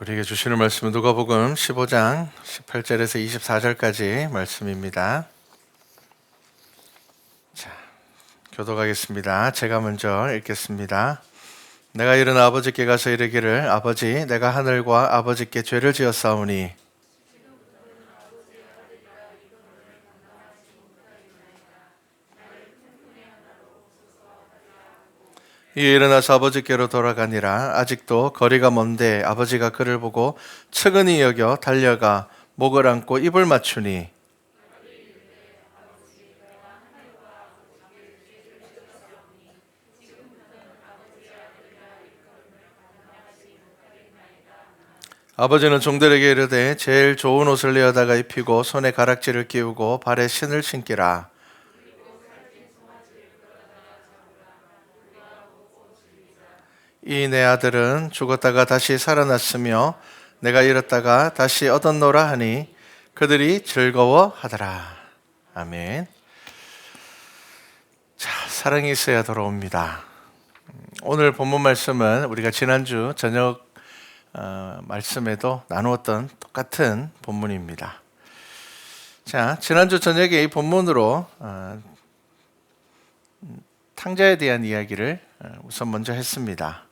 우리에게 주시는 말씀은 누가복음 15장 18절에서 24절까지 말씀입니다. 자, 교독하겠습니다. 제가 먼저 읽겠습니다. 내가 일어나 아버지께 가서 이르기를 아버지 내가 하늘과 아버지께 죄를 지었사오니 이에 일어나서 아버지께로 돌아가니라. 아직도 거리가 먼데 아버지가 그를 보고 측은히 여겨 달려가 목을 안고 입을 맞추니 아버지는 종들에게 이르되 제일 좋은 옷을 내어다가 입히고 손에 가락지를 끼우고 발에 신을 신기라. 이 내 아들은 죽었다가 다시 살아났으며 내가 잃었다가 다시 얻었노라 하니 그들이 즐거워하더라. 아멘. 자, 사랑이 있어야 돌아옵니다. 오늘 본문 말씀은 우리가 지난주 저녁 말씀에도 나누었던 똑같은 본문입니다. 자, 지난주 저녁에 이 본문으로 탕자에 대한 이야기를 우선 먼저 했습니다.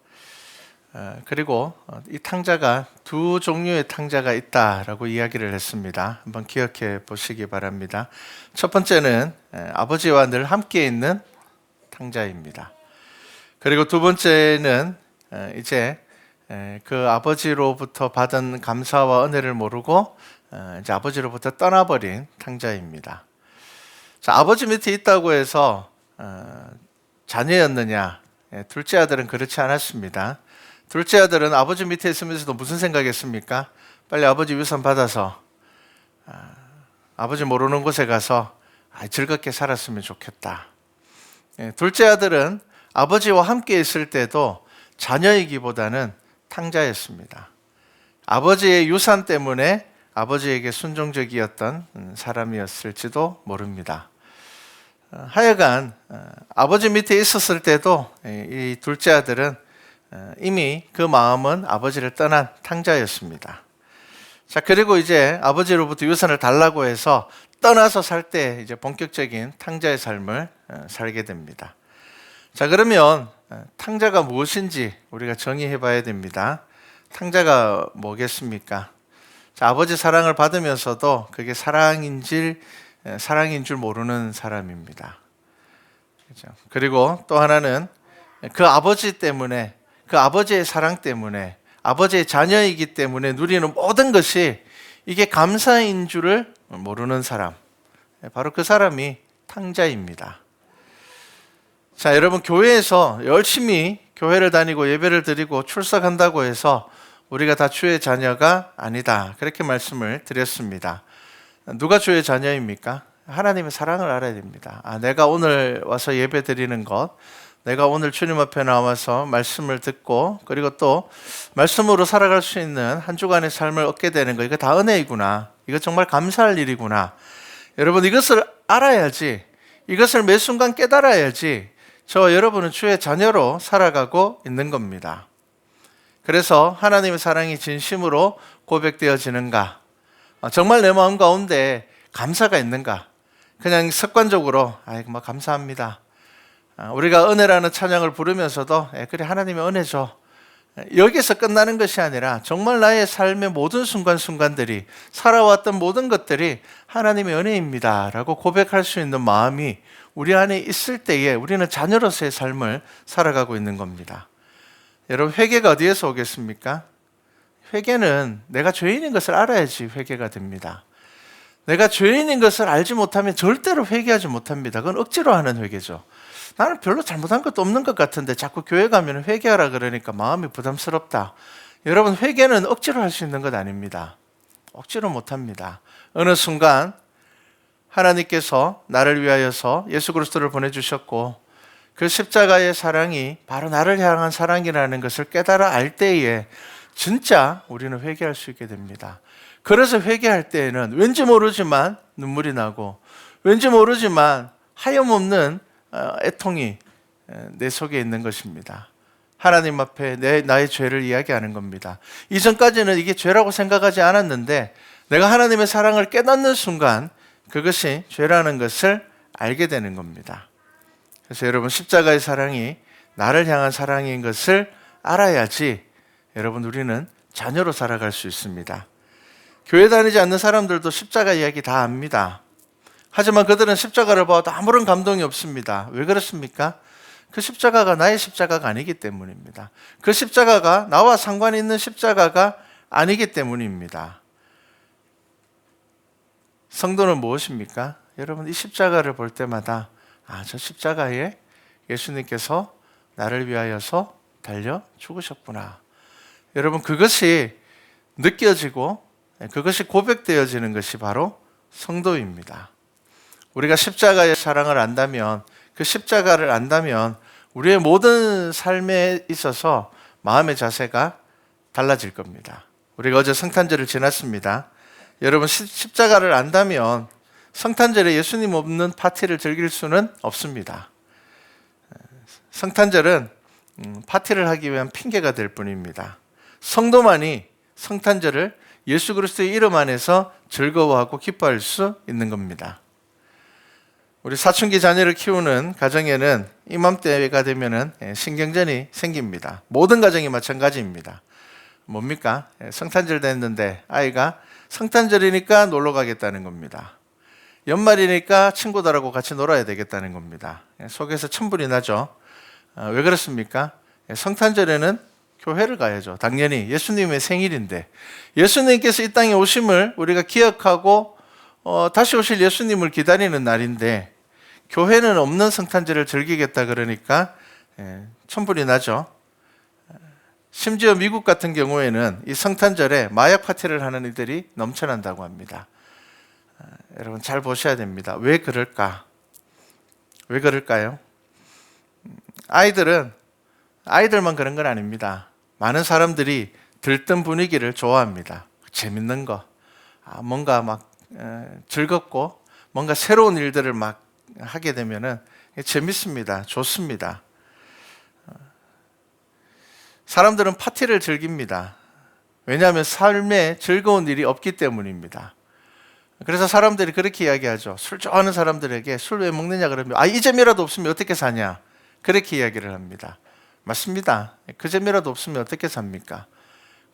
그리고 이 탕자가 두 종류의 탕자가 있다라고 이야기를 했습니다. 한번 기억해 보시기 바랍니다. 첫 번째는 아버지와 늘 함께 있는 탕자입니다. 그리고 두 번째는 이제 그 아버지로부터 받은 감사와 은혜를 모르고 이제 아버지로부터 떠나버린 탕자입니다. 자, 아버지 밑에 있다고 해서 자녀였느냐? 둘째 아들은 그렇지 않았습니다. 둘째 아들은 아버지 밑에 있으면서도 무슨 생각했습니까? 빨리 아버지 유산 받아서 아버지 모르는 곳에 가서 즐겁게 살았으면 좋겠다. 둘째 아들은 아버지와 함께 있을 때도 자녀이기보다는 탕자였습니다. 아버지의 유산 때문에 아버지에게 순종적이었던 사람이었을지도 모릅니다. 하여간 아버지 밑에 있었을 때도 이 둘째 아들은 이미 그 마음은 아버지를 떠난 탕자였습니다. 자, 그리고 이제 아버지로부터 유산을 달라고 해서 떠나서 살 때 이제 본격적인 탕자의 삶을 살게 됩니다. 자, 그러면 탕자가 무엇인지 우리가 정의해 봐야 됩니다. 탕자가 뭐겠습니까? 자, 아버지 사랑을 받으면서도 그게 사랑인 줄 모르는 사람입니다. 그렇죠? 그리고 또 하나는 그 아버지 때문에, 그 아버지의 사랑 때문에, 아버지의 자녀이기 때문에 누리는 모든 것이 이게 감사인 줄을 모르는 사람, 바로 그 사람이 탕자입니다. 자, 여러분, 교회에서 열심히 교회를 다니고 예배를 드리고 출석한다고 해서 우리가 다 주의 자녀가 아니다, 그렇게 말씀을 드렸습니다. 누가 주의 자녀입니까? 하나님의 사랑을 알아야 됩니다. 내가 오늘 와서 예배 드리는 것, 내가 오늘 주님 앞에 나와서 말씀을 듣고 그리고 또 말씀으로 살아갈 수 있는 한 주간의 삶을 얻게 되는 거, 이거 다 은혜이구나. 이거 정말 감사할 일이구나. 여러분, 이것을 알아야지, 이것을 매 순간 깨달아야지 저와 여러분은 주의 자녀로 살아가고 있는 겁니다. 그래서 하나님의 사랑이 진심으로 고백되어지는가? 정말 내 마음 가운데 감사가 있는가? 그냥 습관적으로 감사합니다. 우리가 은혜라는 찬양을 부르면서도 그래, 하나님의 은혜죠. 여기서 끝나는 것이 아니라 정말 나의 삶의 모든 순간순간들이, 살아왔던 모든 것들이 하나님의 은혜입니다 라고 고백할 수 있는 마음이 우리 안에 있을 때에 우리는 자녀로서의 삶을 살아가고 있는 겁니다. 여러분, 회개가 어디에서 오겠습니까? 회개는 내가 죄인인 것을 알아야지 회개가 됩니다. 내가 죄인인 것을 알지 못하면 절대로 회개하지 못합니다. 그건 억지로 하는 회개죠. 나는 별로 잘못한 것도 없는 것 같은데 자꾸 교회 가면 회개하라 그러니까 마음이 부담스럽다. 여러분, 회개는 억지로 할 수 있는 것 아닙니다. 억지로 못합니다. 어느 순간 하나님께서 나를 위하여서 예수 그리스도를 보내주셨고 그 십자가의 사랑이 바로 나를 향한 사랑이라는 것을 깨달아 알 때에 진짜 우리는 회개할 수 있게 됩니다. 그래서 회개할 때에는 왠지 모르지만 눈물이 나고 왠지 모르지만 하염없는 애통이 내 속에 있는 것입니다. 하나님 앞에 나의 죄를 이야기하는 겁니다. 이전까지는 이게 죄라고 생각하지 않았는데 내가 하나님의 사랑을 깨닫는 순간 그것이 죄라는 것을 알게 되는 겁니다. 그래서 여러분, 십자가의 사랑이 나를 향한 사랑인 것을 알아야지 여러분, 우리는 자녀로 살아갈 수 있습니다. 교회 다니지 않는 사람들도 십자가 이야기 다 압니다. 하지만 그들은 십자가를 봐도 아무런 감동이 없습니다. 왜 그렇습니까? 그 십자가가 나의 십자가가 아니기 때문입니다. 그 십자가가 나와 상관 있는 십자가가 아니기 때문입니다. 성도는 무엇입니까? 여러분, 이 십자가를 볼 때마다 저 십자가에 예수님께서 나를 위하여서 달려 죽으셨구나. 여러분, 그것이 느껴지고 그것이 고백되어지는 것이 바로 성도입니다. 우리가 십자가의 사랑을 안다면, 그 십자가를 안다면 우리의 모든 삶에 있어서 마음의 자세가 달라질 겁니다. 우리가 어제 성탄절을 지났습니다. 여러분, 십자가를 안다면 성탄절에 예수님 없는 파티를 즐길 수는 없습니다. 성탄절은 파티를 하기 위한 핑계가 될 뿐입니다. 성도만이 성탄절을 예수 그리스도의 이름 안에서 즐거워하고 기뻐할 수 있는 겁니다. 우리 사춘기 자녀를 키우는 가정에는 이맘때가 되면은 신경전이 생깁니다. 모든 가정이 마찬가지입니다. 뭡니까? 성탄절 됐는데 아이가 성탄절이니까 놀러 가겠다는 겁니다. 연말이니까 친구들하고 같이 놀아야 되겠다는 겁니다. 속에서 천불이 나죠. 왜 그렇습니까? 성탄절에는 교회를 가야죠. 당연히 예수님의 생일인데 예수님께서 이 땅에 오심을 우리가 기억하고 다시 오실 예수님을 기다리는 날인데 교회는 없는 성탄절을 즐기겠다 그러니까 천불이 나죠. 심지어 미국 같은 경우에는 이 성탄절에 마약 파티를 하는 이들이 넘쳐난다고 합니다. 여러분, 잘 보셔야 됩니다. 왜 그럴까? 왜 그럴까요? 아이들만 그런 건 아닙니다. 많은 사람들이 들뜬 분위기를 좋아합니다. 재밌는 거, 뭔가 막 즐겁고 뭔가 새로운 일들을 막 하게 되면은 재밌습니다. 좋습니다. 사람들은 파티를 즐깁니다. 왜냐하면 삶에 즐거운 일이 없기 때문입니다. 그래서 사람들이 그렇게 이야기하죠. 술 좋아하는 사람들에게 술 왜 먹느냐 그러면 이 재미라도 없으면 어떻게 사냐, 그렇게 이야기를 합니다. 맞습니다. 그 재미라도 없으면 어떻게 삽니까?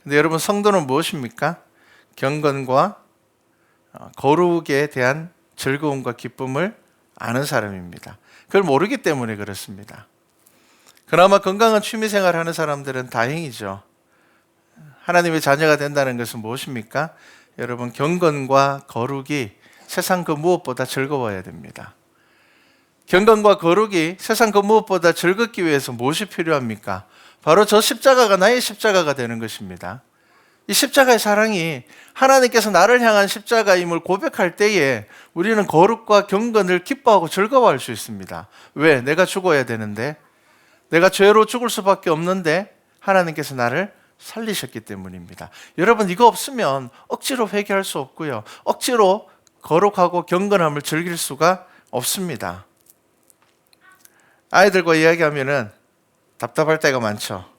근데 여러분, 성도는 무엇입니까? 경건과 거룩에 대한 즐거움과 기쁨을 아는 사람입니다. 그걸 모르기 때문에 그렇습니다. 그나마 건강한 취미생활을 하는 사람들은 다행이죠. 하나님의 자녀가 된다는 것은 무엇입니까? 여러분, 경건과 거룩이 세상 그 무엇보다 즐거워야 됩니다. 경건과 거룩이 세상 그 무엇보다 즐겁기 위해서 무엇이 필요합니까? 바로 저 십자가가 나의 십자가가 되는 것입니다. 이 십자가의 사랑이 하나님께서 나를 향한 십자가임을 고백할 때에 우리는 거룩과 경건을 기뻐하고 즐거워할 수 있습니다. 왜? 내가 죽어야 되는데, 내가 죄로 죽을 수밖에 없는데 하나님께서 나를 살리셨기 때문입니다. 여러분, 이거 없으면 억지로 회개할 수 없고요, 억지로 거룩하고 경건함을 즐길 수가 없습니다. 아이들과 이야기하면은 답답할 때가 많죠.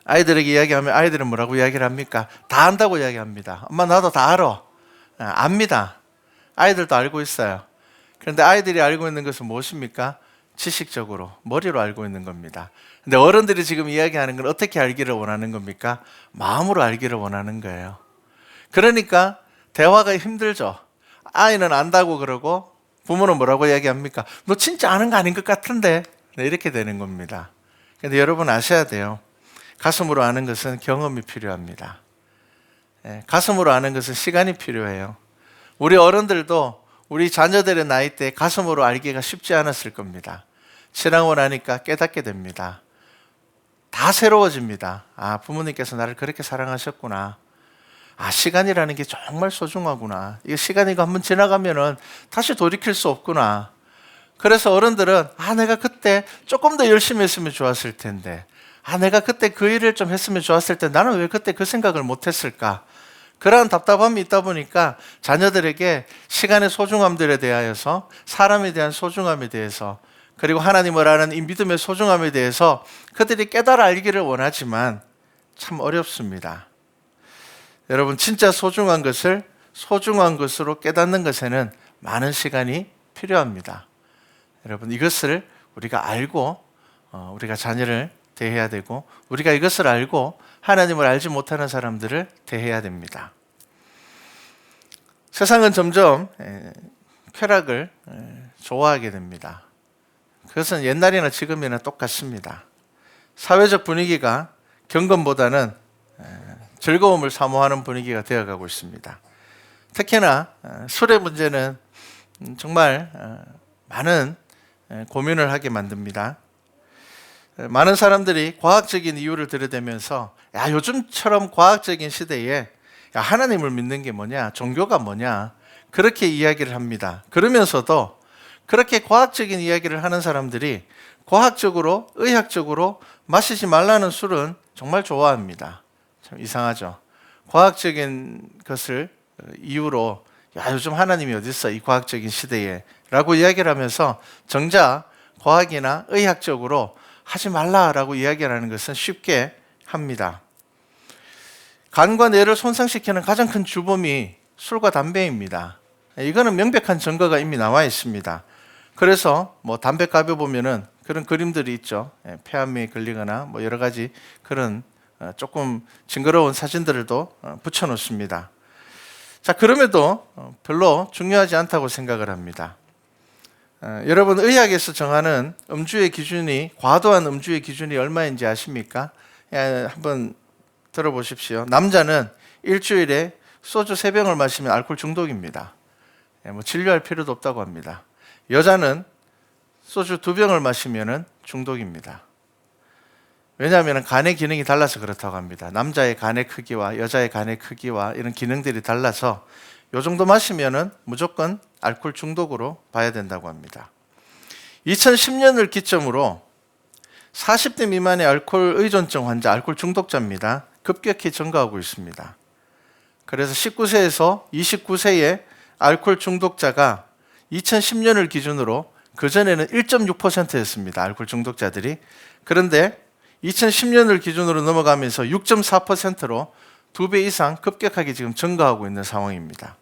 아이들에게 이야기하면 아이들은 뭐라고 이야기를 합니까? 다 안다고 이야기합니다. 엄마, 나도 다 알아. 압니다. 아이들도 알고 있어요. 그런데 아이들이 알고 있는 것은 무엇입니까? 지식적으로, 머리로 알고 있는 겁니다. 근데 어른들이 지금 이야기하는 건 어떻게 알기를 원하는 겁니까? 마음으로 알기를 원하는 거예요. 그러니까 대화가 힘들죠. 아이는 안다고 그러고 부모는 뭐라고 이야기합니까? 너 진짜 아는 거 아닌 것 같은데. 네, 이렇게 되는 겁니다. 근데 여러분 아셔야 돼요. 가슴으로 아는 것은 경험이 필요합니다. 가슴으로 아는 것은 시간이 필요해요. 우리 어른들도 우리 자녀들의 나이 때 가슴으로 알기가 쉽지 않았을 겁니다. 신앙을 하니까 깨닫게 됩니다. 다 새로워집니다. 부모님께서 나를 그렇게 사랑하셨구나. 시간이라는 게 정말 소중하구나. 이 시간이 한번 지나가면은 다시 돌이킬 수 없구나. 그래서 어른들은 내가 그때 조금 더 열심히 했으면 좋았을 텐데, 내가 그때 그 일을 좀 했으면 좋았을 텐데 나는 왜 그때 그 생각을 못했을까? 그러한 답답함이 있다 보니까 자녀들에게 시간의 소중함들에 대하여서, 사람에 대한 소중함에 대해서 그리고 하나님을 아는 이 믿음의 소중함에 대해서 그들이 깨달아 알기를 원하지만 참 어렵습니다. 여러분, 진짜 소중한 것을 소중한 것으로 깨닫는 것에는 많은 시간이 필요합니다. 여러분, 이것을 우리가 알고 우리가 자녀를 대해야 되고, 우리가 이것을 알고 하나님을 알지 못하는 사람들을 대해야 됩니다. 세상은 점점 쾌락을 좋아하게 됩니다. 그것은 옛날이나 지금이나 똑같습니다. 사회적 분위기가 경건보다는 즐거움을 사모하는 분위기가 되어가고 있습니다. 특히나 술의 문제는 정말 많은 고민을 하게 만듭니다. 많은 사람들이 과학적인 이유를 들이대면서 야, 요즘처럼 과학적인 시대에 야, 하나님을 믿는 게 뭐냐, 종교가 뭐냐, 그렇게 이야기를 합니다. 그러면서도 그렇게 과학적인 이야기를 하는 사람들이 과학적으로, 의학적으로 마시지 말라는 술은 정말 좋아합니다. 참 이상하죠. 과학적인 것을 이유로 야, 요즘 하나님이 어디 있어, 이 과학적인 시대에 라고 이야기를 하면서 정작 과학이나 의학적으로 하지 말라라고 이야기를 하는 것은 쉽게 합니다. 간과 뇌를 손상시키는 가장 큰 주범이 술과 담배입니다. 이거는 명백한 증거가 이미 나와 있습니다. 그래서 담배 가벼 보면은 그런 그림들이 있죠. 폐암에 걸리거나 여러 가지 그런 조금 징그러운 사진들도 붙여놓습니다. 자, 그럼에도 별로 중요하지 않다고 생각을 합니다. 여러분, 의학에서 정하는 음주의 기준이, 과도한 음주의 기준이 얼마인지 아십니까? 한번 들어보십시오. 남자는 일주일에 소주 3병을 마시면 알코올 중독입니다. 진료할 필요도 없다고 합니다. 여자는 소주 2병을 마시면 중독입니다. 왜냐하면 간의 기능이 달라서 그렇다고 합니다. 남자의 간의 크기와 여자의 간의 크기와 이런 기능들이 달라서 이 정도 마시면 무조건 알코올 중독으로 봐야 된다고 합니다. 2010년을 기점으로 40대 미만의 알코올 의존증 환자, 알코올 중독자입니다. 급격히 증가하고 있습니다. 그래서 19세에서 29세의 알코올 중독자가 2010년을 기준으로 그전에는 1.6%였습니다. 알코올 중독자들이. 그런데 2010년을 기준으로 넘어가면서 6.4%로 2배 이상 급격하게 지금 증가하고 있는 상황입니다.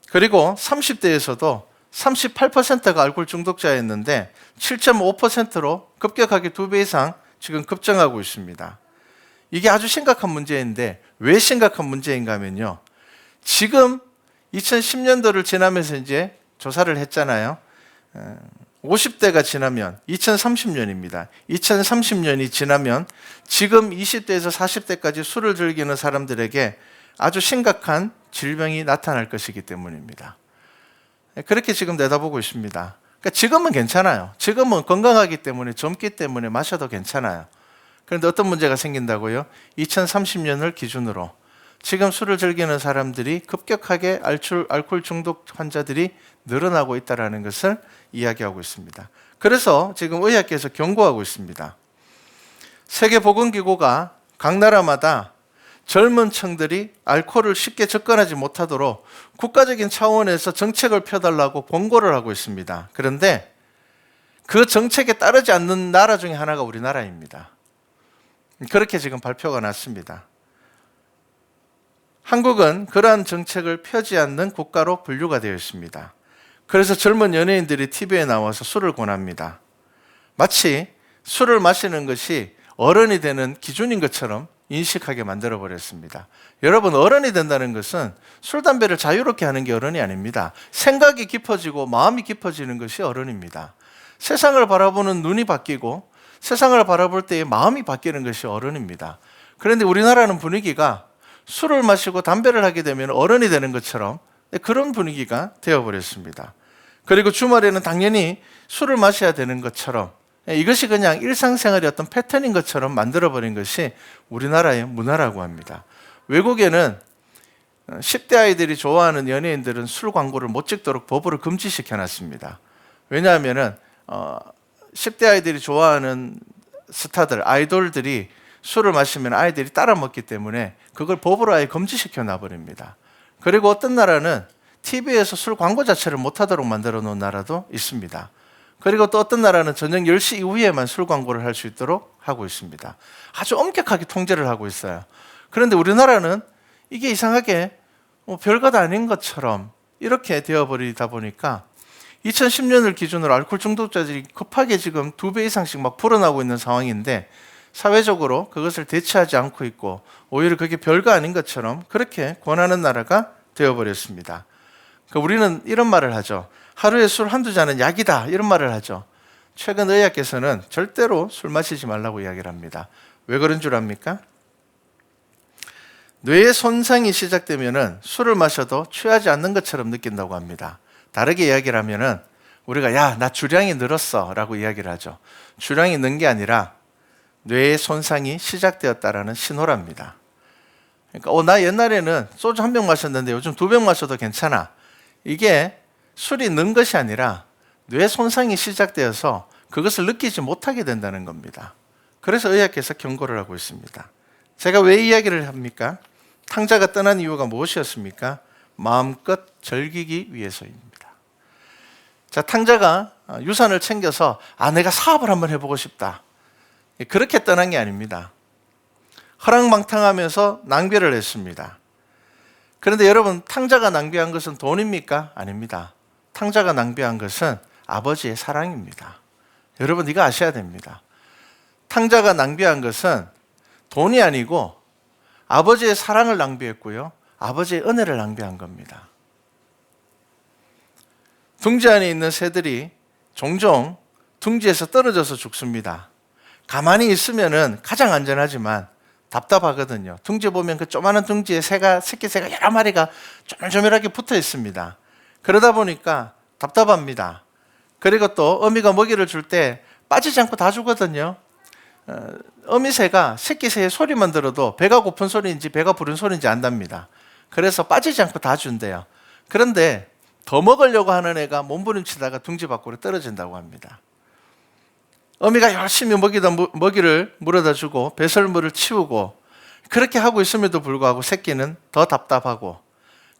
그리고 30대에서도 38%가 알코올 중독자였는데 7.5%로 급격하게 2배 이상 지금 급증하고 있습니다. 이게 아주 심각한 문제인데 왜 심각한 문제인가 하면요. 지금 2010년도를 지나면서 이제 조사를 했잖아요. 50대가 지나면 2030년입니다. 2030년이 지나면 지금 20대에서 40대까지 술을 즐기는 사람들에게 아주 심각한 질병이 나타날 것이기 때문입니다. 그렇게 지금 내다보고 있습니다. 그러니까 지금은 괜찮아요. 지금은 건강하기 때문에, 젊기 때문에 마셔도 괜찮아요. 그런데 어떤 문제가 생긴다고요? 2030년을 기준으로 지금 술을 즐기는 사람들이 급격하게 알코올 중독 환자들이 늘어나고 있다는 것을 이야기하고 있습니다. 그래서 지금 의학계에서 경고하고 있습니다. 세계보건기구가 각 나라마다 젊은 층들이 알코올을 쉽게 접근하지 못하도록 국가적인 차원에서 정책을 펴달라고 권고를 하고 있습니다. 그런데 그 정책에 따르지 않는 나라 중에 하나가 우리나라입니다. 그렇게 지금 발표가 났습니다. 한국은 그러한 정책을 펴지 않는 국가로 분류가 되어 있습니다. 그래서 젊은 연예인들이 TV에 나와서 술을 권합니다. 마치 술을 마시는 것이 어른이 되는 기준인 것처럼 인식하게 만들어버렸습니다. 여러분, 어른이 된다는 것은 술, 담배를 자유롭게 하는 게 어른이 아닙니다. 생각이 깊어지고 마음이 깊어지는 것이 어른입니다. 세상을 바라보는 눈이 바뀌고 세상을 바라볼 때의 마음이 바뀌는 것이 어른입니다. 그런데 우리나라는 분위기가 술을 마시고 담배를 하게 되면 어른이 되는 것처럼 그런 분위기가 되어버렸습니다. 그리고 주말에는 당연히 술을 마셔야 되는 것처럼 이것이 그냥 일상생활의 어떤 패턴인 것처럼 만들어버린 것이 우리나라의 문화라고 합니다. 외국에는 10대 아이들이 좋아하는 연예인들은 술 광고를 못 찍도록 법으로 금지시켜놨습니다. 왜냐하면 10대 아이들이 좋아하는 스타들, 아이돌들이 술을 마시면 아이들이 따라 먹기 때문에 그걸 법으로 아예 금지시켜 놔버립니다. 그리고 어떤 나라는 TV에서 술 광고 자체를 못하도록 만들어 놓은 나라도 있습니다. 그리고 또 어떤 나라는 저녁 10시 이후에만 술 광고를 할 수 있도록 하고 있습니다. 아주 엄격하게 통제를 하고 있어요. 그런데 우리나라는 이게 이상하게 별것 아닌 것처럼 이렇게 되어버리다 보니까 2010년을 기준으로 알코올 중독자들이 급하게 지금 2배 이상씩 막 불어나고 있는 상황인데 사회적으로 그것을 대처하지 않고 있고 오히려 그게 별거 아닌 것처럼 그렇게 권하는 나라가 되어버렸습니다. 그러니까 우리는 이런 말을 하죠. 하루에 술 한두 잔은 약이다 이런 말을 하죠. 최근 의학계에서는 절대로 술 마시지 말라고 이야기를 합니다. 왜 그런 줄 압니까? 뇌의 손상이 시작되면은 술을 마셔도 취하지 않는 것처럼 느낀다고 합니다. 다르게 이야기를 하면은 우리가 야, 나 주량이 늘었어 라고 이야기를 하죠. 주량이 는 게 아니라 뇌의 손상이 시작되었다라는 신호랍니다. 그러니까 나 옛날에는 소주 한 병 마셨는데 요즘 2병 마셔도 괜찮아. 이게 술이 는 것이 아니라 뇌 손상이 시작되어서 그것을 느끼지 못하게 된다는 겁니다. 그래서 의학계에서 경고를 하고 있습니다. 제가 왜 이야기를 합니까? 탕자가 떠난 이유가 무엇이었습니까? 마음껏 즐기기 위해서입니다. 자, 탕자가 유산을 챙겨서 내가 사업을 한번 해보고 싶다. 그렇게 떠난 게 아닙니다. 허랑방탕하면서 낭비를 했습니다. 그런데 여러분, 탕자가 낭비한 것은 돈입니까? 아닙니다. 탕자가 낭비한 것은 아버지의 사랑입니다. 여러분, 이거 아셔야 됩니다. 탕자가 낭비한 것은 돈이 아니고 아버지의 사랑을 낭비했고요. 아버지의 은혜를 낭비한 겁니다. 둥지 안에 있는 새들이 종종 둥지에서 떨어져서 죽습니다. 가만히 있으면은 가장 안전하지만 답답하거든요. 둥지 보면 그 조그마한 둥지에 새끼 새가 여러 마리가 조밀조밀하게 붙어 있습니다. 그러다 보니까 답답합니다. 그리고 또 어미가 먹이를 줄 때 빠지지 않고 다 주거든요. 어미새가 새끼 새의 소리만 들어도 배가 고픈 소리인지 배가 부른 소리인지 안답니다. 그래서 빠지지 않고 다 준대요. 그런데 더 먹으려고 하는 애가 몸부림치다가 둥지 밖으로 떨어진다고 합니다. 어미가 열심히 먹이를 물어다 주고 배설물을 치우고 그렇게 하고 있음에도 불구하고 새끼는 더 답답하고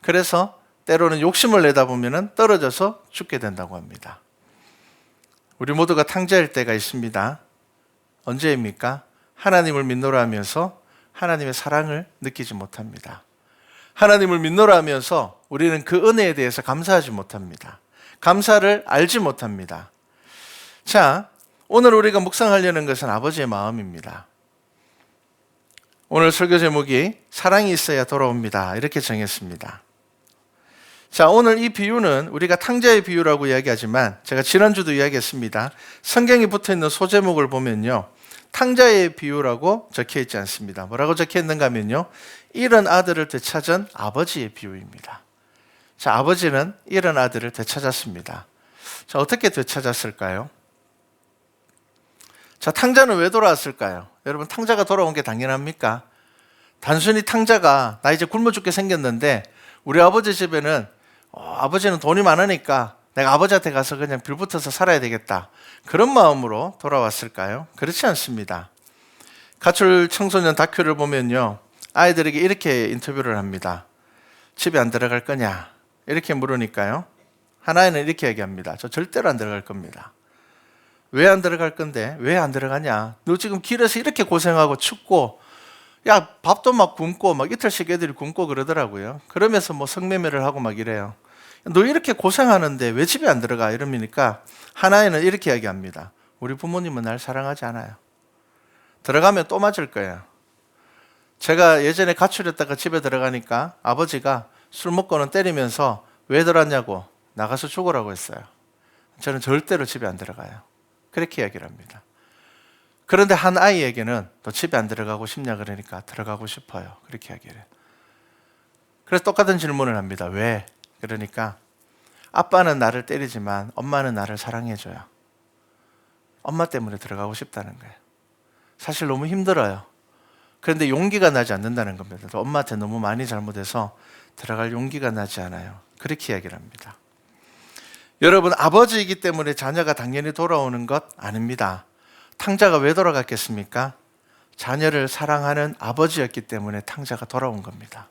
그래서 때로는 욕심을 내다 보면 떨어져서 죽게 된다고 합니다. 우리 모두가 탕자일 때가 있습니다. 언제입니까? 하나님을 믿노라 하면서 하나님의 사랑을 느끼지 못합니다. 하나님을 믿노라 하면서 우리는 그 은혜에 대해서 감사하지 못합니다. 감사를 알지 못합니다. 자, 오늘 우리가 묵상하려는 것은 아버지의 마음입니다. 오늘 설교 제목이 사랑이 있어야 돌아옵니다. 이렇게 정했습니다. 자, 오늘 이 비유는 우리가 탕자의 비유라고 이야기하지만 제가 지난주도 이야기했습니다. 성경에 붙어있는 소제목을 보면요. 탕자의 비유라고 적혀있지 않습니다. 뭐라고 적혀있는가 하면요. 잃은 아들을 되찾은 아버지의 비유입니다. 자, 아버지는 잃은 아들을 되찾았습니다. 자, 어떻게 되찾았을까요? 자, 탕자는 왜 돌아왔을까요? 여러분, 탕자가 돌아온 게 당연합니까? 단순히 탕자가 나 이제 굶어 죽게 생겼는데 우리 아버지 집에는 아버지는 돈이 많으니까 내가 아버지한테 가서 그냥 빌붙어서 살아야 되겠다. 그런 마음으로 돌아왔을까요? 그렇지 않습니다. 가출 청소년 다큐를 보면요. 아이들에게 이렇게 인터뷰를 합니다. 집에 안 들어갈 거냐? 이렇게 물으니까요. 하나는 이렇게 얘기합니다. 저 절대로 안 들어갈 겁니다. 왜 안 들어갈 건데? 왜 안 들어가냐? 너 지금 길에서 이렇게 고생하고 춥고 야, 밥도 막 굶고 막 이틀씩 애들이 굶고 그러더라고요. 그러면서 뭐 성매매를 하고 막 이래요. 너 이렇게 고생하는데 왜 집에 안 들어가? 이러니까 하나에는 이렇게 이야기합니다. 우리 부모님은 날 사랑하지 않아요. 들어가면 또 맞을 거예요. 제가 예전에 가출했다가 집에 들어가니까 아버지가 술 먹고는 때리면서 왜 들어왔냐고 나가서 죽으라고 했어요. 저는 절대로 집에 안 들어가요. 그렇게 이야기를 합니다. 그런데 한 아이에게는 너 집에 안 들어가고 싶냐 그러니까 들어가고 싶어요. 그렇게 이야기를 해요. 그래서 똑같은 질문을 합니다. 왜? 그러니까 아빠는 나를 때리지만 엄마는 나를 사랑해줘요. 엄마 때문에 들어가고 싶다는 거예요. 사실 너무 힘들어요. 그런데 용기가 나지 않는다는 겁니다. 엄마한테 너무 많이 잘못해서 들어갈 용기가 나지 않아요. 그렇게 이야기를 합니다. 여러분, 아버지이기 때문에 자녀가 당연히 돌아오는 것 아닙니다. 탕자가 왜 돌아갔겠습니까? 자녀를 사랑하는 아버지였기 때문에 탕자가 돌아온 겁니다.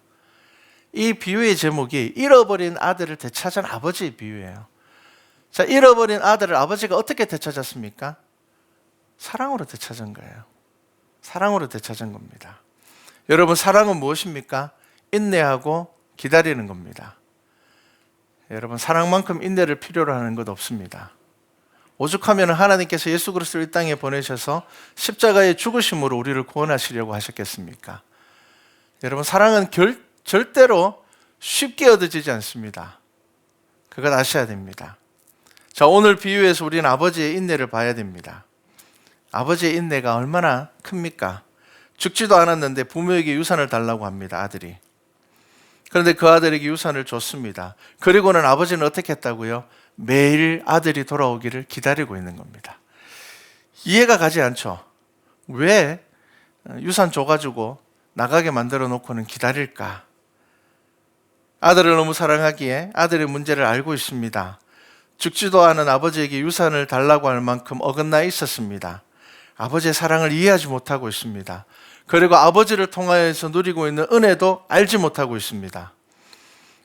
이 비유의 제목이 잃어버린 아들을 되찾은 아버지의 비유예요. 자, 잃어버린 아들을 아버지가 어떻게 되찾았습니까? 사랑으로 되찾은 거예요. 사랑으로 되찾은 겁니다. 여러분, 사랑은 무엇입니까? 인내하고 기다리는 겁니다. 여러분, 사랑만큼 인내를 필요로 하는 것 없습니다. 오죽하면 하나님께서 예수 그리스도를 이 땅에 보내셔서 십자가의 죽으심으로 우리를 구원하시려고 하셨겠습니까? 여러분, 사랑은 절대로 쉽게 얻어지지 않습니다. 그걸 아셔야 됩니다. 자, 오늘 비유에서 우리는 아버지의 인내를 봐야 됩니다. 아버지의 인내가 얼마나 큽니까? 죽지도 않았는데 부모에게 유산을 달라고 합니다, 아들이. 그런데 그 아들에게 유산을 줬습니다. 그리고는 아버지는 어떻게 했다고요? 매일 아들이 돌아오기를 기다리고 있는 겁니다. 이해가 가지 않죠? 왜 유산 줘가지고 나가게 만들어 놓고는 기다릴까? 아들을 너무 사랑하기에 아들의 문제를 알고 있습니다. 죽지도 않은 아버지에게 유산을 달라고 할 만큼 어긋나 있었습니다. 아버지의 사랑을 이해하지 못하고 있습니다. 그리고 아버지를 통하여서 누리고 있는 은혜도 알지 못하고 있습니다.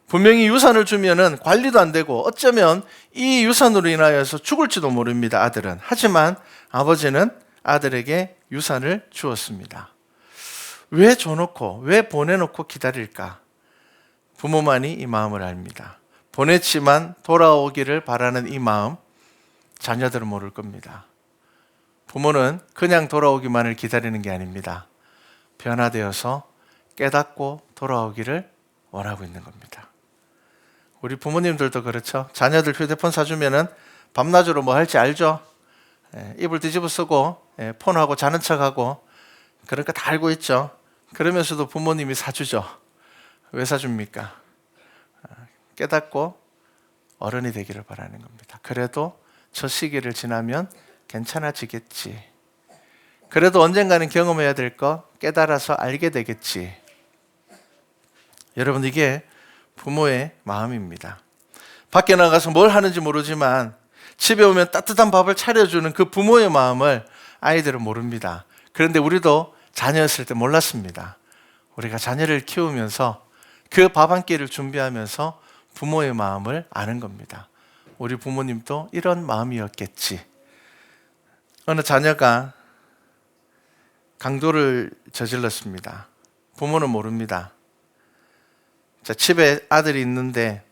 분명히 유산을 주면은 관리도 안 되고 어쩌면 이 유산으로 인하여서 죽을지도 모릅니다, 아들은. 하지만 아버지는 아들에게 유산을 주었습니다. 왜 줘놓고, 왜 보내놓고 기다릴까? 부모만이 이 마음을 압니다. 보냈지만 돌아오기를 바라는 이 마음, 자녀들은 모를 겁니다. 부모는 그냥 돌아오기만을 기다리는 게 아닙니다. 변화되어서 깨닫고 돌아오기를 원하고 있는 겁니다. 우리 부모님들도 그렇죠. 자녀들 휴대폰 사주면은 밤낮으로 뭐 할지 알죠? 입을 뒤집어 쓰고 폰하고 자는 척하고 그러니까 다 알고 있죠. 그러면서도 부모님이 사주죠. 왜 사줍니까? 깨닫고 어른이 되기를 바라는 겁니다. 그래도 저 시기를 지나면 괜찮아지겠지. 그래도 언젠가는 경험해야 될 거 깨달아서 알게 되겠지. 여러분, 이게 부모의 마음입니다. 밖에 나가서 뭘 하는지 모르지만 집에 오면 따뜻한 밥을 차려주는 그 부모의 마음을 아이들은 모릅니다. 그런데 우리도 자녀였을 때 몰랐습니다. 우리가 자녀를 키우면서 그 밥 한 끼를 준비하면서 부모의 마음을 아는 겁니다. 우리 부모님도 이런 마음이었겠지. 어느 자녀가 강도를 저질렀습니다. 부모는 모릅니다. 자, 집에 아들이 있는데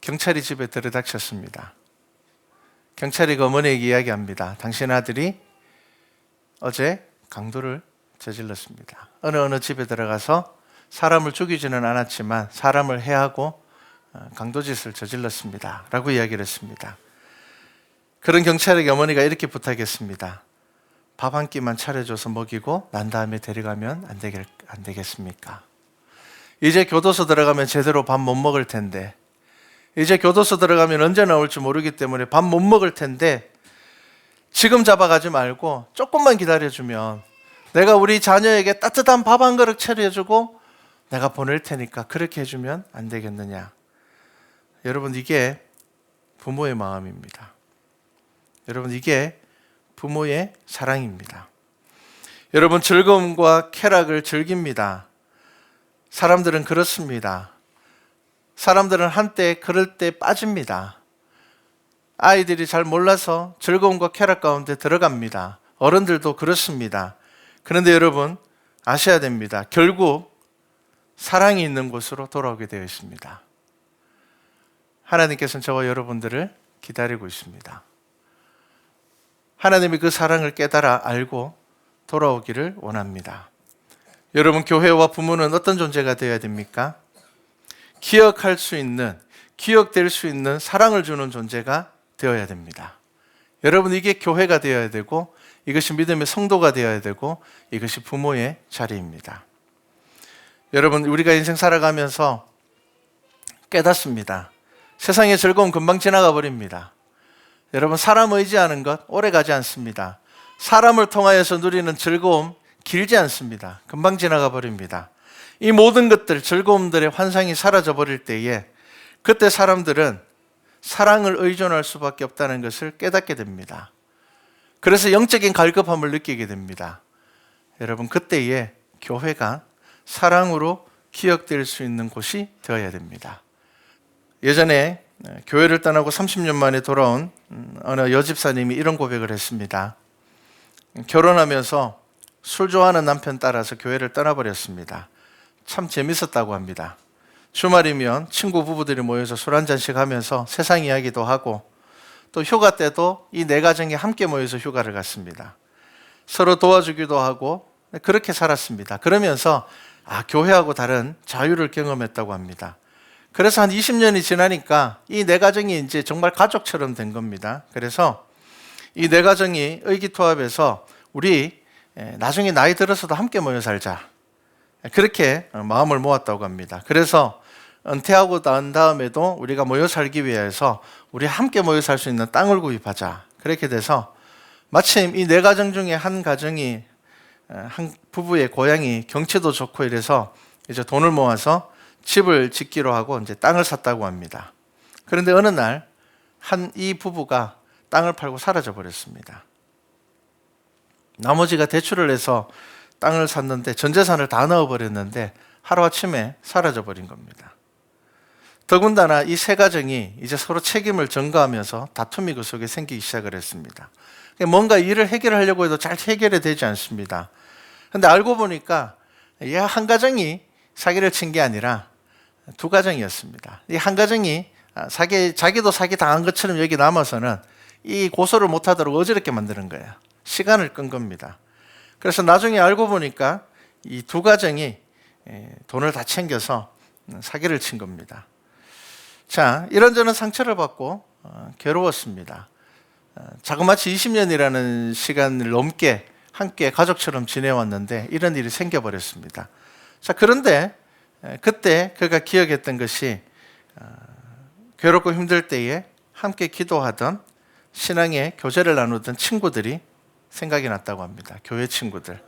경찰이 집에 들이닥쳤습니다. 경찰이 그 어머니에게 이야기합니다. 당신 아들이 어제 강도를 저질렀습니다. 어느 집에 들어가서 사람을 죽이지는 않았지만 사람을 해하고 강도짓을 저질렀습니다. 라고 이야기를 했습니다. 그런 경찰에게 어머니가 이렇게 부탁했습니다. 밥 한 끼만 차려줘서 먹이고 난 다음에 데려가면 안 되겠습니까? 이제 교도소 들어가면 제대로 밥 못 먹을 텐데, 이제 교도소 들어가면 언제 나올지 모르기 때문에 밥 못 먹을 텐데 지금 잡아가지 말고 조금만 기다려주면 내가 우리 자녀에게 따뜻한 밥 한 그릇 차려주고 내가 보낼 테니까 그렇게 해주면 안 되겠느냐. 여러분, 이게 부모의 마음입니다. 여러분, 이게 부모의 사랑입니다. 여러분, 즐거움과 쾌락을 즐깁니다. 사람들은 그렇습니다. 사람들은 한때 그럴 때 빠집니다. 아이들이 잘 몰라서 즐거움과 쾌락 가운데 들어갑니다. 어른들도 그렇습니다. 그런데 여러분, 아셔야 됩니다. 결국 사랑이 있는 곳으로 돌아오게 되어 있습니다. 하나님께서는 저와 여러분들을 기다리고 있습니다. 하나님이 그 사랑을 깨달아 알고 돌아오기를 원합니다. 여러분, 교회와 부모는 어떤 존재가 되어야 됩니까? 기억할 수 있는, 기억될 수 있는 사랑을 주는 존재가 되어야 됩니다. 여러분, 이게 교회가 되어야 되고 이것이 믿음의 성도가 되어야 되고 이것이 부모의 자리입니다. 여러분, 우리가 인생 살아가면서 깨닫습니다. 세상의 즐거움 금방 지나가 버립니다. 여러분, 사람 의지하는 것 오래 가지 않습니다. 사람을 통하여서 누리는 즐거움 길지 않습니다. 금방 지나가 버립니다. 이 모든 것들, 즐거움들의 환상이 사라져 버릴 때에 그때 사람들은 사랑을 의존할 수밖에 없다는 것을 깨닫게 됩니다. 그래서 영적인 갈급함을 느끼게 됩니다. 여러분, 그때에 교회가 사랑으로 기억될 수 있는 곳이 되어야 됩니다. 예전에 교회를 떠나고 30년 만에 돌아온 어느 여집사님이 이런 고백을 했습니다. 결혼하면서 술 좋아하는 남편 따라서 교회를 떠나버렸습니다. 참 재밌었다고 합니다. 주말이면 친구 부부들이 모여서 술 한잔씩 하면서 세상 이야기도 하고 또 휴가 때도 이 네 가정이 함께 모여서 휴가를 갔습니다. 서로 도와주기도 하고 그렇게 살았습니다. 그러면서 교회하고 다른 자유를 경험했다고 합니다. 그래서 한 20년이 지나니까 이 네 가정이 이제 정말 가족처럼 된 겁니다. 그래서 이 네 가정이 의기투합해서 우리 나중에 나이 들어서도 함께 모여 살자. 그렇게 마음을 모았다고 합니다. 그래서 은퇴하고 난 다음에도 우리가 모여 살기 위해서 우리 함께 모여 살 수 있는 땅을 구입하자. 그렇게 돼서 마침 이 네 가정 중에 한 가정이 한 부부의 고향이 경치도 좋고 이래서 이제 돈을 모아서 집을 짓기로 하고 이제 땅을 샀다고 합니다. 그런데 어느 날 이 부부가 땅을 팔고 사라져 버렸습니다. 나머지가 대출을 해서 땅을 샀는데 전 재산을 다 넣어버렸는데 하루아침에 사라져 버린 겁니다. 더군다나 이 세 가정이 이제 서로 책임을 전가하면서 다툼이 그 속에 생기기 시작을 했습니다. 뭔가 일을 해결하려고 해도 잘 해결이 되지 않습니다. 그런데 알고 보니까 이 한 가정이 사기를 친 게 아니라 두 가정이었습니다. 이 한 가정이 자기도 사기 당한 것처럼 여기 남아서는 이 고소를 못하도록 어지럽게 만드는 거예요. 시간을 끈 겁니다. 그래서 나중에 알고 보니까 이 두 가정이 돈을 다 챙겨서 사기를 친 겁니다. 자, 이런저런 상처를 받고 괴로웠습니다. 자그마치 20년이라는 시간을 넘게 함께 가족처럼 지내왔는데 이런 일이 생겨버렸습니다. 자, 그런데 그때 그가 기억했던 것이 괴롭고 힘들 때에 함께 기도하던 신앙의 교제를 나누던 친구들이 생각이 났다고 합니다. 교회 친구들.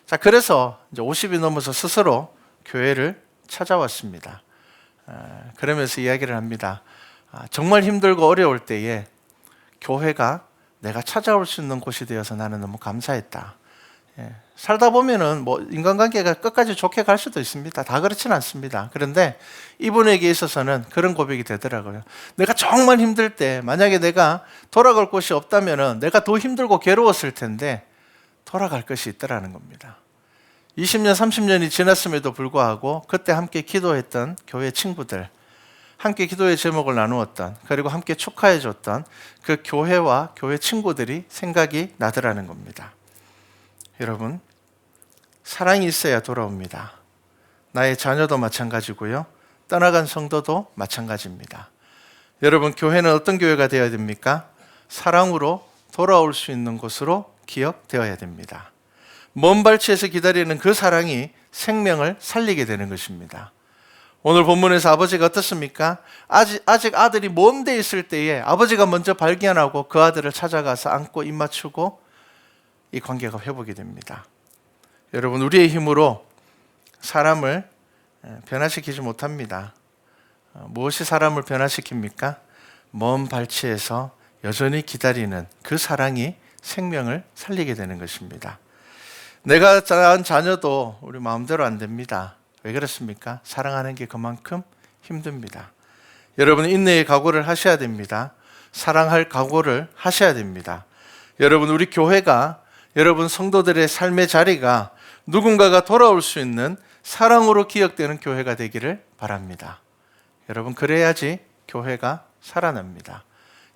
자, 그래서 이제 50이 넘어서 스스로 교회를 찾아왔습니다. 그러면서 이야기를 합니다. 정말 힘들고 어려울 때에 교회가 내가 찾아올 수 있는 곳이 되어서 나는 너무 감사했다. 살다 보면은 인간관계가 끝까지 좋게 갈 수도 있습니다. 다 그렇지는 않습니다. 그런데 이분에게 있어서는 그런 고백이 되더라고요. 내가 정말 힘들 때 만약에 내가 돌아갈 곳이 없다면은 내가 더 힘들고 괴로웠을 텐데 돌아갈 것이 있더라는 겁니다. 20년, 30년이 지났음에도 불구하고 그때 함께 기도했던 교회 친구들, 함께 기도의 제목을 나누었던, 그리고 함께 축하해줬던 그 교회와 교회 친구들이 생각이 나더라는 겁니다. 여러분, 사랑이 있어야 돌아옵니다. 나의 자녀도 마찬가지고요. 떠나간 성도도 마찬가지입니다. 여러분, 교회는 어떤 교회가 되어야 됩니까? 사랑으로 돌아올 수 있는 곳으로 기억되어야 됩니다. 먼 발치에서 기다리는 그 사랑이 생명을 살리게 되는 것입니다. 오늘 본문에서 아버지가 어떻습니까? 아직 아들이 먼 데 있을 때에 아버지가 먼저 발견하고 그 아들을 찾아가서 안고 입 맞추고 이 관계가 회복이 됩니다. 여러분, 우리의 힘으로 사람을 변화시키지 못합니다. 무엇이 사람을 변화시킵니까? 먼 발치에서 여전히 기다리는 그 사랑이 생명을 살리게 되는 것입니다. 내가 낳은 자녀도 우리 마음대로 안 됩니다. 왜 그렇습니까? 사랑하는 게 그만큼 힘듭니다. 여러분, 인내의 각오를 하셔야 됩니다. 사랑할 각오를 하셔야 됩니다. 여러분, 우리 교회가, 여러분 성도들의 삶의 자리가 누군가가 돌아올 수 있는 사랑으로 기억되는 교회가 되기를 바랍니다. 여러분, 그래야지 교회가 살아납니다.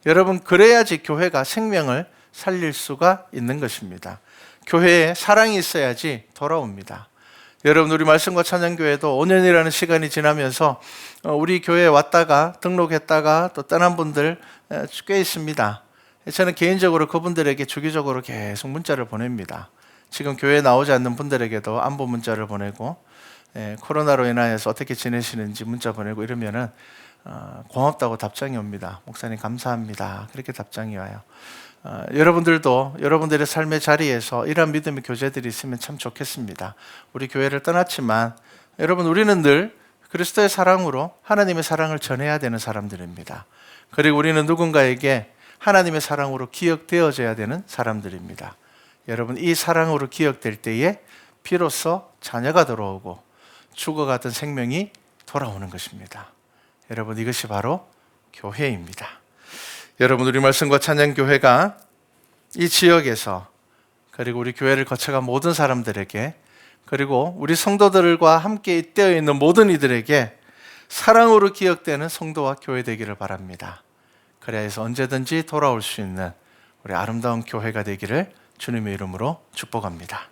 여러분, 그래야지 교회가 생명을 살릴 수가 있는 것입니다. 교회에 사랑이 있어야지 돌아옵니다. 여러분, 우리 말씀과 찬양교회도 5년이라는 시간이 지나면서 우리 교회에 왔다가 등록했다가 또 떠난 분들 꽤 있습니다. 저는 개인적으로 그분들에게 주기적으로 계속 문자를 보냅니다. 지금 교회에 나오지 않는 분들에게도 안부 문자를 보내고 코로나로 인하여서 어떻게 지내시는지 문자 보내고 이러면은 고맙다고 답장이 옵니다. 목사님 감사합니다. 그렇게 답장이 와요. 여러분들도 여러분들의 삶의 자리에서 이런 믿음의 교제들이 있으면 참 좋겠습니다. 우리 교회를 떠났지만 여러분, 우리는 늘 그리스도의 사랑으로 하나님의 사랑을 전해야 되는 사람들입니다. 그리고 우리는 누군가에게 하나님의 사랑으로 기억되어져야 되는 사람들입니다. 여러분, 이 사랑으로 기억될 때에 비로소 자녀가 들어오고 죽어가던 생명이 돌아오는 것입니다. 여러분, 이것이 바로 교회입니다. 여러분, 우리 말씀과 찬양교회가 이 지역에서, 그리고 우리 교회를 거쳐간 모든 사람들에게, 그리고 우리 성도들과 함께 잇대어 있는 모든 이들에게 사랑으로 기억되는 성도와 교회 되기를 바랍니다. 그래야 해서 언제든지 돌아올 수 있는 우리 아름다운 교회가 되기를 주님의 이름으로 축복합니다.